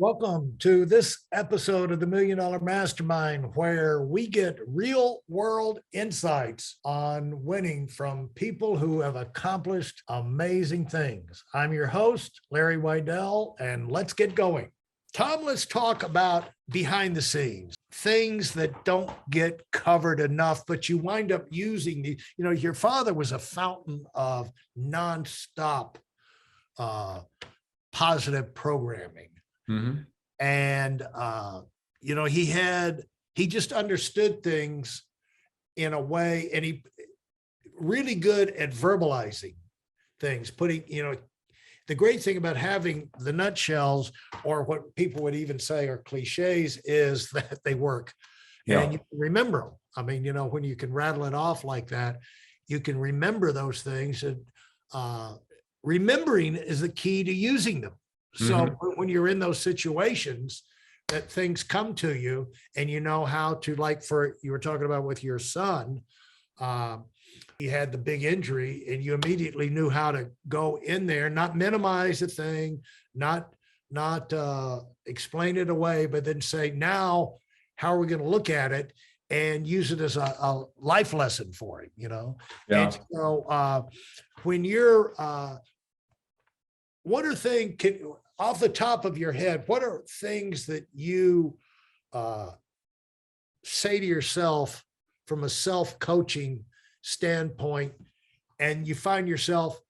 Welcome to this episode of the Million Dollar Mastermind, where we get real world insights on winning from people who have accomplished amazing things. I'm your host, Larry Weidel, and let's get going. Tom, let's talk about behind the scenes, things that don't get covered enough, but you wind up using your father was a fountain of nonstop positive programming. Mm-hmm. And, he just understood things in a way, and he really good at verbalizing things, the great thing about having the nutshells, or what people would even say are cliches, is that they work. Yeah. And you can remember them. I mean, when you can rattle it off like that, you can remember those things, and remembering is the key to using them. So when you're in those situations that things come to you, and you know how to, you were talking about with your son, he had the big injury, and you immediately knew how to go in there, not minimize the thing, not explain it away, but then say, now, how are we going to look at it and use it as a life lesson for him, Yeah. And so when you're, what are things, off the top of your head, what are things that you say to yourself from a self-coaching standpoint, and you find yourself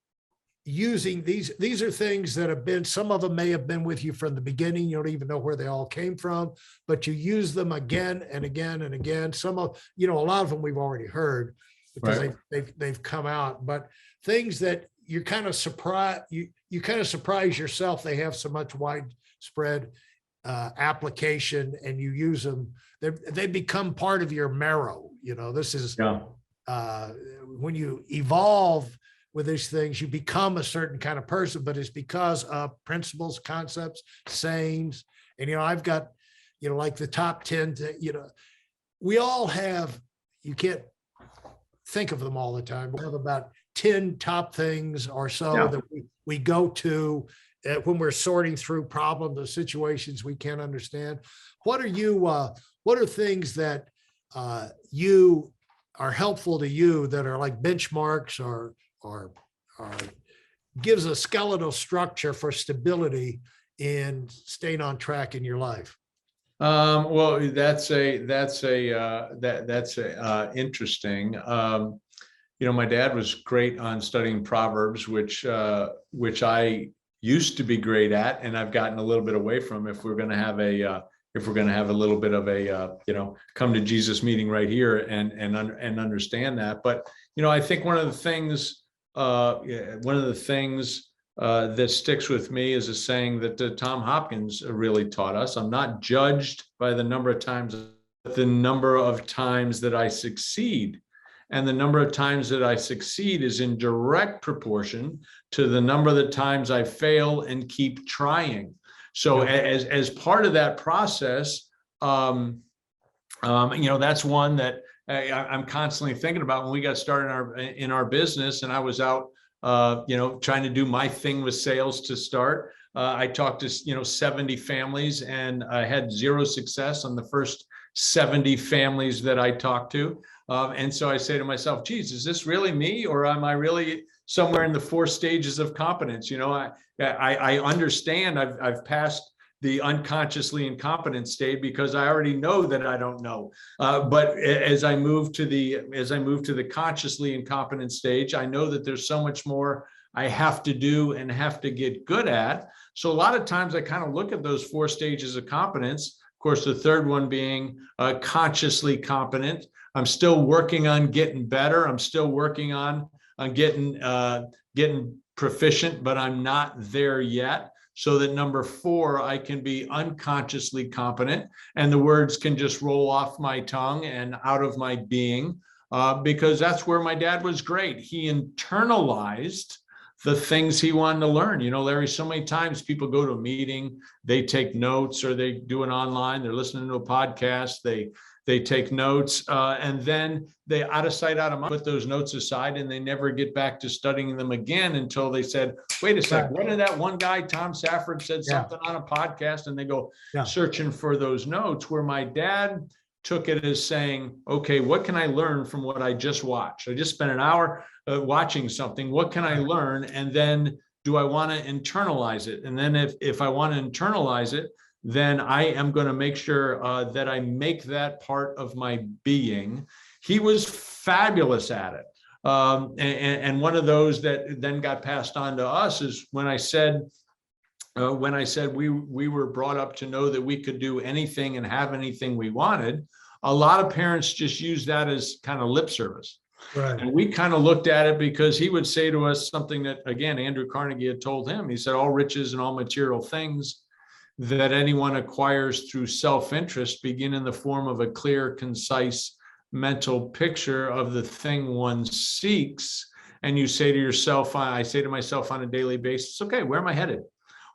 using these are things that have been, some of them may have been with you from the beginning, you don't even know where they all came from, but you use them again and again and again. Some of, a lot of them we've already heard because Right. they've come out, but things that you're kind of surprised, you kind of surprise yourself they have so much widespread application, and you use them. They become part of your marrow. This is when you evolve with these things, you become a certain kind of person, but it's because of principles, concepts, sayings. And, I've got, like the top 10, we all have, you can't think of them all the time. We have about 10 top things or so that we go to when we're sorting through problems or situations we can't understand. What are things that you are helpful to you, that are like benchmarks or gives a skeletal structure for stability in staying on track in your life? Well, that's interesting. My dad was great on studying Proverbs, which I used to be great at, and I've gotten a little bit away from. If we're going to have a little bit of a come to Jesus meeting right here and understand that. But I think one of the things that sticks with me is a saying that Tom Hopkins really taught us: I'm not judged by the number of times, but the number of times that I succeed. And the number of times that I succeed is in direct proportion to the number of the times I fail and keep trying. So as part of that process, that's one that I'm constantly thinking about. When we got started in our business, and I was out, trying to do my thing with sales to start, I talked to 70 families, and I had zero success on the first 70 families that I talked to. And so I say to myself, geez, is this really me, or am I really somewhere in the 4 stages of competence? I understand I've passed the unconsciously incompetent state because I already know that I don't know. But as I move to the consciously incompetent stage, I know that there's so much more I have to do and have to get good at. So a lot of times I kind of look at those 4 stages of competence. Of course, the third one being consciously competent. I'm still working on getting better. I'm still working on getting proficient, but I'm not there yet. So that number 4, I can be unconsciously competent, and the words can just roll off my tongue and out of my being, because that's where my dad was great. He internalized the things he wanted to learn. You know, Larry, so many times people go to a meeting, they take notes, or they do it online, they're listening to a podcast, they take notes, and then they, out of sight, out of mind, put those notes aside, and they never get back to studying them again until they said, wait a sec, what did that one guy, Tom Safford, said something on a podcast, and they go searching for those notes. Where my dad took it as saying, okay, what can I learn from what I just watched? I just spent an hour watching something. What can I learn? And then do I want to internalize it? And then if I want to internalize it, then I am going to make sure that I make that part of my being. He was fabulous at it. And one of those that then got passed on to us is when I said we were brought up to know that we could do anything and have anything we wanted. A lot of parents just use that as kind of lip service. Right. And we kind of looked at it because he would say to us something that, again, Andrew Carnegie had told him. He said, all riches and all material things that anyone acquires through self-interest begin in the form of a clear, concise mental picture of the thing one seeks. And you say to yourself, I say to myself on a daily basis, okay, where am I headed?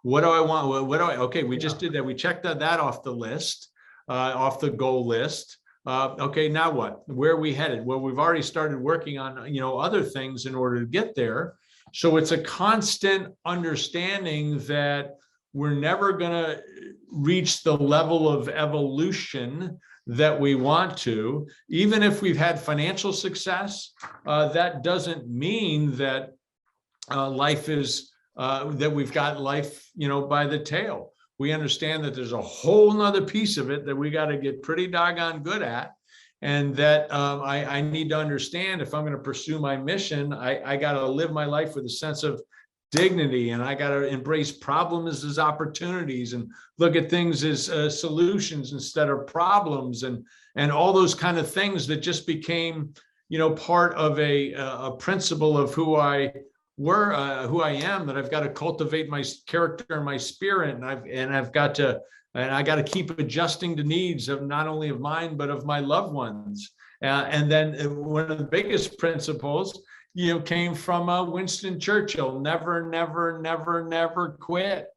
What do I want? What do I, okay, we just did that. We checked that off the list, off the goal list. Okay, now what? Where are we headed? Well, we've already started working on, other things in order to get there. So it's a constant understanding that we're never going to reach the level of evolution that we want to. Even if we've had financial success, that doesn't mean that life is, that we've got life, by the tail. We understand that there's a whole nother piece of it that we got to get pretty doggone good at. And that I need to understand, if I'm going to pursue my mission, I got to live my life with a sense of dignity, and I got to embrace problems as opportunities and look at things as solutions instead of problems, and all those kind of things that just became, part of a principle of who I am, that I've got to cultivate my character and my spirit, and I got to keep adjusting to needs of not only of mine but of my loved ones. And then one of the biggest principles, came from Winston Churchill: never, never, never, never quit.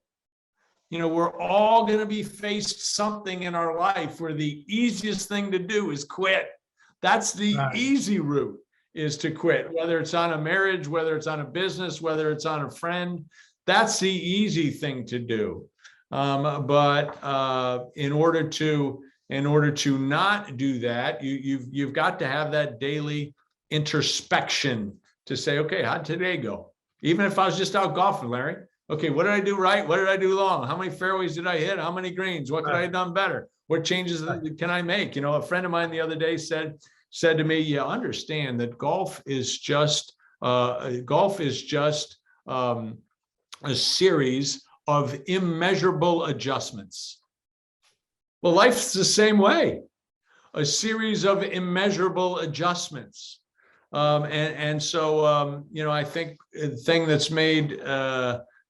We're all going to be faced something in our life where the easiest thing to do is quit. That's the easy route, is to quit, whether it's on a marriage, whether it's on a business, whether it's on a friend. That's the easy thing to do. But in order to not do that, you've got to have that daily introspection to say, okay, how'd today go? Even if I was just out golfing, Larry, okay, what did I do right? What did I do wrong? How many fairways did I hit? How many greens? What could I have done better? What changes can I make? A friend of mine the other day said to me, you understand that golf is just a series of immeasurable adjustments. Well, life's the same way, a series of immeasurable adjustments. So I think the thing that's made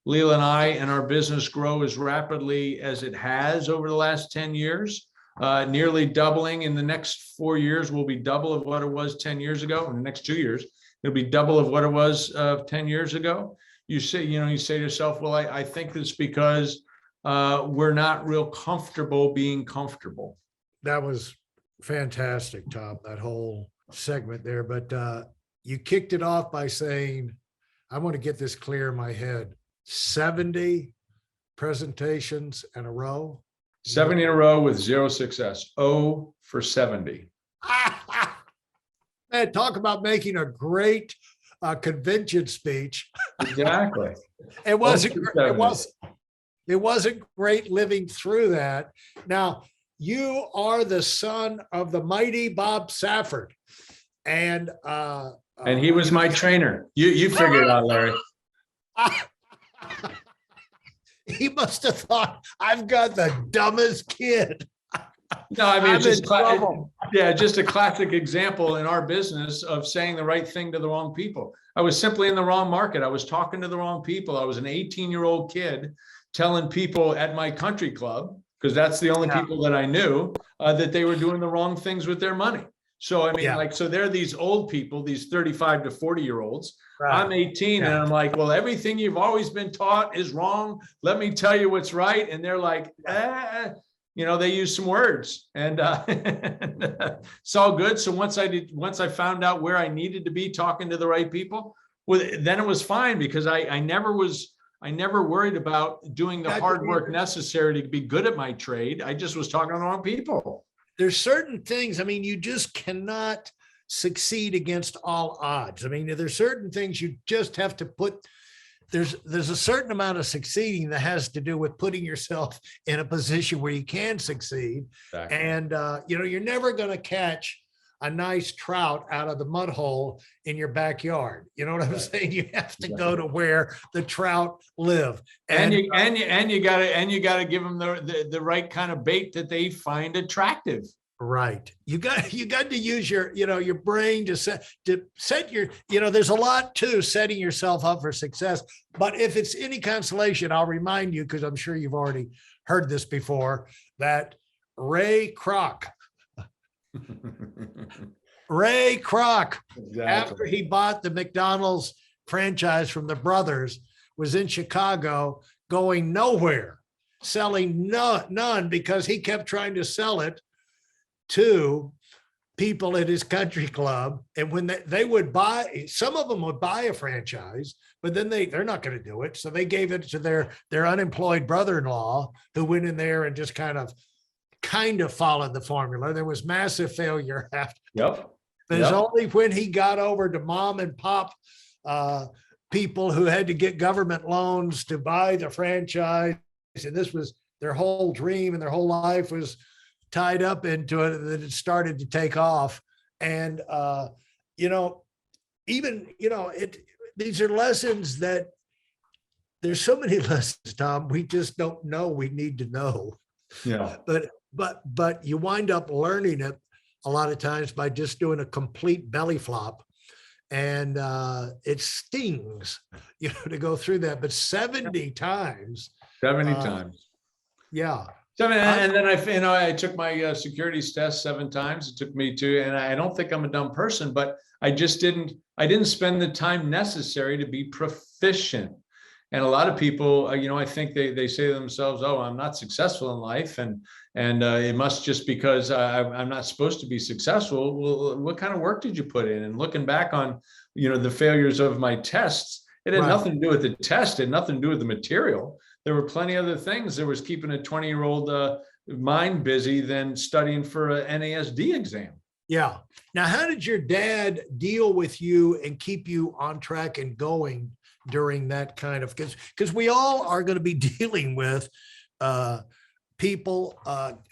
Leela and I and our business grow as rapidly as it has over the last 10 years, nearly doubling. In the next 4 years will be double of what it was 10 years ago. In the next 2 years, it'll be double of what it was 10 years ago. You say to yourself, well, I think it's because we're not real comfortable being comfortable. That was fantastic, Tom, that whole segment there. But you kicked it off by saying, I want to get this clear in my head: 70 presentations in a row. 70 in a row with zero success. 0 for 70. Man, talk about making a great convention speech. Exactly. It wasn't great living through that. Now, you are the son of the mighty Bob Safford. And he was my trainer. You figured it out, Larry. He must have thought, I've got the dumbest kid. No, I mean, just a classic example in our business of saying the right thing to the wrong people. I was simply in the wrong market. I was talking to the wrong people. I was an 18-year-old kid telling people at my country club, because that's the only people that I knew, that they were doing the wrong things with their money. So, I mean, Yeah. like, so there are these old people, these 35 to 40-year-olds. Right. I'm 18 and Yeah. I'm like, well, everything you've always been taught is wrong. Let me tell you what's right. And they're like, they use some words and it's all good. So once I found out where I needed to be talking to the right people, well, then it was fine because I never worried about doing the hard work necessary to be good at my trade. I just was talking to the wrong people. There's certain things, I mean, you just cannot succeed against all odds. I mean, there's certain things you just have to put, there's a certain amount of succeeding that has to do with putting yourself in a position where you can succeed. Exactly. And, you're never going to catch a nice trout out of the mud hole in your backyard. You know what I'm saying? You have to go to where the trout live. And you gotta give them the right kind of bait that they find attractive. Right. You got to use your brain to set your, there's a lot to setting yourself up for success. But if it's any consolation, I'll remind you, because I'm sure you've already heard this before, that Ray Kroc, Exactly. after he bought the McDonald's franchise from the brothers, was in Chicago going nowhere, selling none, because he kept trying to sell it to people at his country club. And when they would buy, some of them would buy a franchise, but then they're not going to do it. So they gave it to their unemployed brother-in-law, who went in there and just kind of followed the formula. There was massive failure after. Yep. But it's only when he got over to mom and pop people who had to get government loans to buy the franchise, and this was their whole dream and their whole life was tied up into it, that it started to take off. And these are lessons that there's so many lessons, Tom, we just don't know we need to know. Yeah. But you wind up learning it a lot of times by just doing a complete belly flop. And it stings, to go through that, but 70 times. 70 times. Yeah. And then I took my securities test 7 times. It took me and I don't think I'm a dumb person, but I didn't spend the time necessary to be proficient. And a lot of people, I think they say to themselves, "Oh, I'm not successful in life, and it must just because I'm not supposed to be successful." Well, what kind of work did you put in? And looking back on, the failures of my tests, it had nothing to do with the test. It had nothing to do with the material. There were plenty of other things. There was keeping a 20-year-old mind busy than studying for an NASD exam. Yeah. Now, how did your dad deal with you and keep you on track and going during that kind of, because we all are going to be dealing with people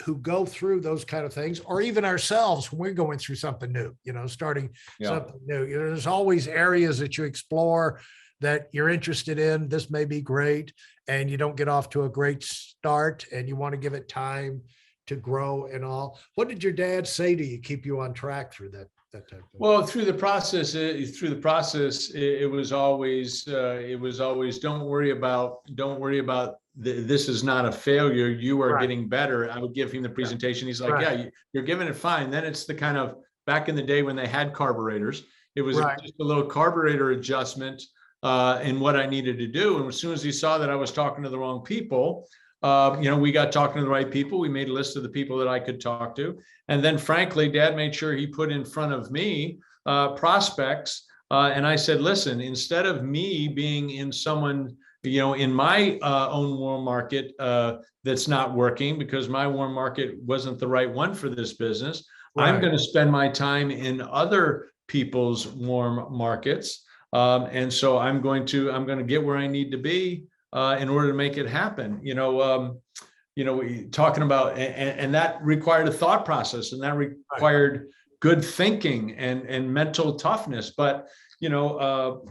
who go through those kind of things, or even ourselves when we're going through something new, starting something new. There's always areas that you explore that you're interested in. This may be great, and you don't get off to a great start, and you want to give it time to grow and all. What did your dad say to you, keep you on track through that type of thing? Well, through the process, it was always don't worry about this is not a failure. You are getting better. I would give him the presentation. He's like, yeah, you're giving it fine. Then it's the kind of, back in the day when they had carburetors, it was just a little carburetor adjustment in what I needed to do. And as soon as he saw that I was talking to the wrong people, we got talking to the right people. We made a list of the people that I could talk to. And then frankly, Dad made sure he put in front of me prospects. And I said, listen, instead of me being in someone, in my own warm market that's not working because my warm market wasn't the right one for this business, I'm going to spend my time in other people's warm markets. And so I'm going to get where I need to be in order to make it happen. Talking about, and that required a thought process, and that required good thinking and mental toughness. But one of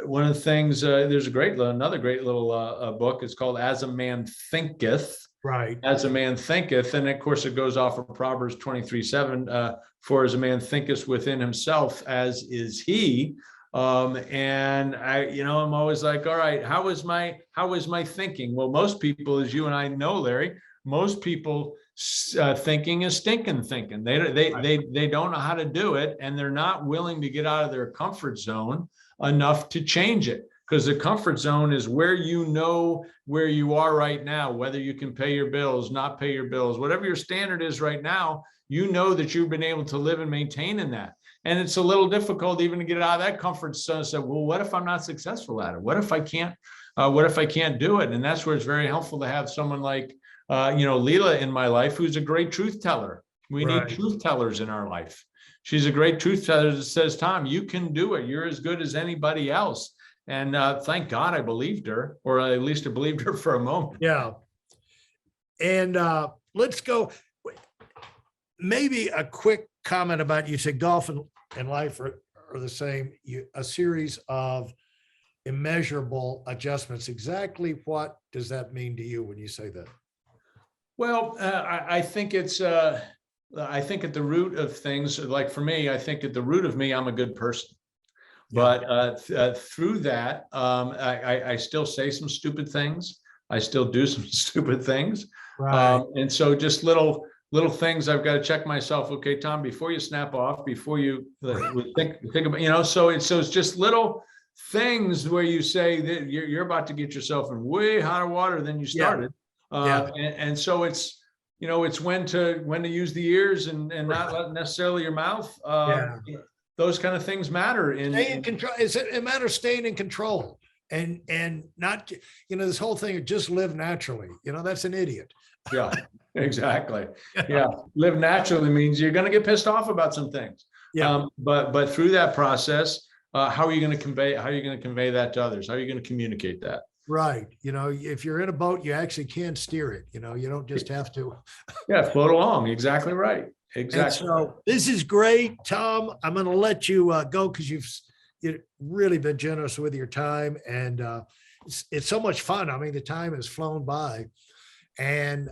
the things, there's another great little book. It's called As a Man Thinketh. Right. As a Man Thinketh. And of course it goes off of Proverbs 23:7, for as a man thinketh within himself, as is he. And I'm always like, all right, how is my thinking? Well, most people, as you and I know, Larry, most people thinking is stinking thinking. They don't know how to do it, and they're not willing to get out of their comfort zone enough to change it. Because the comfort zone is where you know where you are right now, whether you can pay your bills, not pay your bills, whatever your standard is right now, you know that you've been able to live and maintain in that. And it's a little difficult even to get out of that comfort zone. So, well, what if I'm not successful at it? What if I can't? What if I can't do it? And that's where it's very helpful to have someone like, Leela in my life, who's a great truth teller. We need truth tellers in our life. She's a great truth teller that says, Tom, you can do it. You're as good as anybody else. And thank God I believed her, or at least I believed her for a moment. Yeah. And let's go. Maybe a quick comment about, you said golf and life are the same. A series of immeasurable adjustments. Exactly what does that mean to you when you say that? Well, I think it's, I think at the root of things, like for me, I think at the root of me, I'm a good person. But through that, I still say some stupid things. I still do some stupid things. Right. And so just little things I've got to check myself. Okay, Tom, before you snap off, before you think about, so it's just little things where you say that you're about to get yourself in way hotter water than you started. And so it's, it's when to use the ears and not necessarily your mouth. Those kind of things matter. Stay in control. It matters staying in control and not, this whole thing of just live naturally. That's an idiot. Yeah, exactly. Yeah. Live naturally means you're going to get pissed off about some things. Yeah. But through that process, how are you going to convey that to others? How are you going to communicate that? Right. If you're in a boat, you actually can steer it. You don't just have to. Yeah. Float along. Exactly right. Exactly. And so this is great, Tom. I'm going to let you go because you've really been generous with your time, and it's so much fun. I mean, the time has flown by, and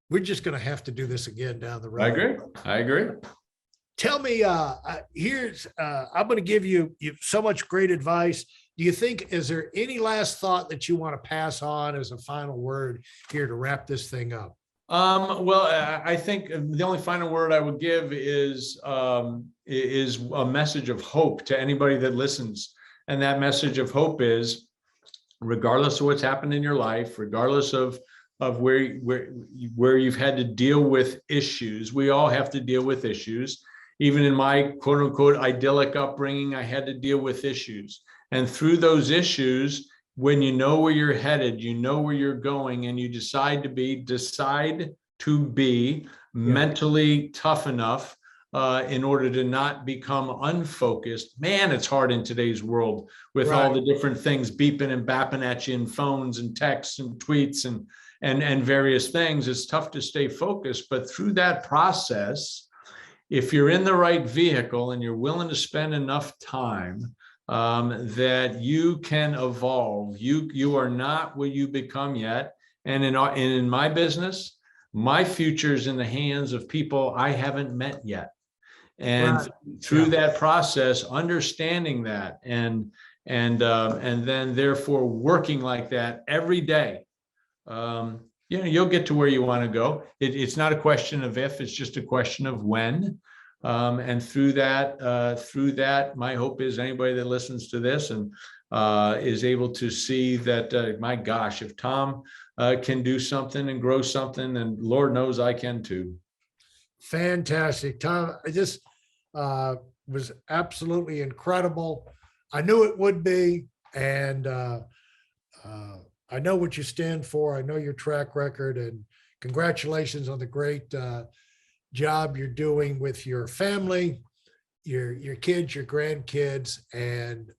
we're just going to have to do this again down the road. I agree. Tell me, I'm going to give you so much great advice. Do you think, is there any last thought that you want to pass on as a final word here to wrap this thing up? Well, I think the only final word I would give is a message of hope to anybody that listens. And that message of hope is, regardless of what's happened in your life, regardless of where you've had to deal with issues, we all have to deal with issues. Even in my quote unquote idyllic upbringing, I had to deal with issues. And through those issues, when you know where you're headed, you know where you're going, and you decide to be mentally tough enough in order to not become unfocused. Man, it's hard in today's world with all the different things beeping and bapping at you, and phones and texts and tweets and various things. It's tough to stay focused. But through that process, if you're in the right vehicle and you're willing to spend enough time, that you can evolve. You are not what you become yet. And in my business, my future is in the hands of people I haven't met yet. And through that process, understanding that and then therefore working like that every day, you'll get to where you want to go. It's not a question of if, it's just a question of when. And through that, my hope is anybody that listens to this and is able to see that, my gosh, if Tom can do something and grow something, then Lord knows I can too. Fantastic, Tom. I just was absolutely incredible. I knew it would be, and I know what you stand for. I know your track record, and congratulations on the great job you're doing with your family, your kids, your grandkids, and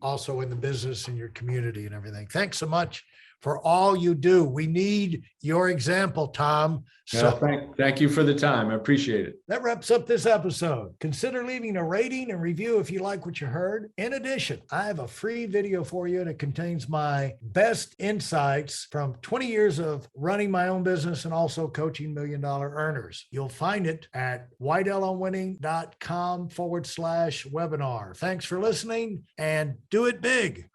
also in the business and your community and everything. Thanks so much for all you do. We need your example, Tom. So thank you for the time. I appreciate it. That wraps up this episode. Consider leaving a rating and review if you like what you heard. In addition, I have a free video for you that contains my best insights from 20 years of running my own business and also coaching $1 million earners. You'll find it at whiteelonwinning.com/webinar. Thanks for listening, and do it big.